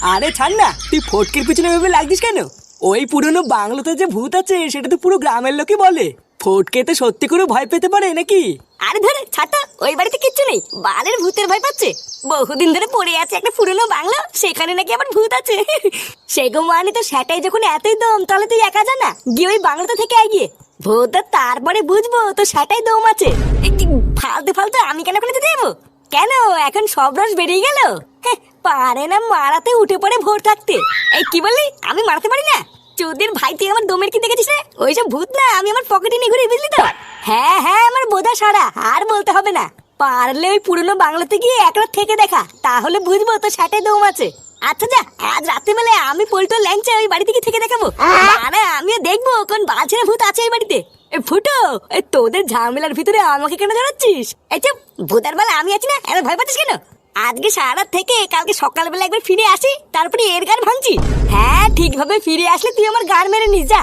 আরে ছাড় না, তুই ফটকের পিছনে ভেবে লাগছিস কেন? ওই পুরনো বাংলোতে যে ভূত আছে সেটা তো পুরো গ্রামের লোকই বলে। ফটকে তো সত্যি করে ভয় পেতে পারে নাকি? আরে ধরে ছাতা, ওই বাড়িতে কিচ্ছু নেই, বালের ভূতের ভয় পাচ্ছে। বহুদিন ধরে পড়ে আছে একটা পুরনো বাংলো, সেখানে নাকি আবার ভূত আছে। সেগো মানে তো সেটাই যখন এতই দম, তাহলে তুই একা যা না, গিয়ে ওই বাংলোতে থেকে গিয়ে ভূত, তারপরে বুঝবো তো সেটাই দম আছে। ফালতু ফালতু আমি কেন করে যেতে যাবো? কেন এখন সব রস বেরিয়ে গেল? পারে না মারাতে, উঠে পড়ে ভোর থাকতে। এই কি বললি, আমি মারতে পারি না? চোদের ভাই, তুই আমার দমের কি দেখেছিস রে? ওইসব ভূত না আমি আমার পকেটে নিয়ে ঘুরে, বুঝলি তো? হ্যাঁ হ্যাঁ, আমার বোধা সারা, আর বলতে হবে না। পারলে ওই পুরনো বাংলাতে গিয়ে এক রাত থেকে দেখা, তাহলে বুঝবো তো সেটাই দম আছে। আচ্ছা যা, আজ রাত্রিবেলা আমি পল্টো ল্যাংচা ওই বাড়ি থেকে দেখাবো। আরে আমিও দেখবো কোন বালছেড়ে ভূত আছে ওই বাড়িতে। ফুটো, তোদের ঝামেলার ভিতরে আমাকে কেন জড়াচ্ছিস? এই চুপ, ভূতের বেলা আমি আছি না, এত ভয় পাচ্ছিস কেন? আজকে সারা রাত থেকে কালকে সকালবেলা একবার ফিরে আসি, তারপরে এর গান ভাঙছি। হ্যাঁ, ঠিকভাবে ফিরে আসলে তুই আমার গান মেরে নিস, যা।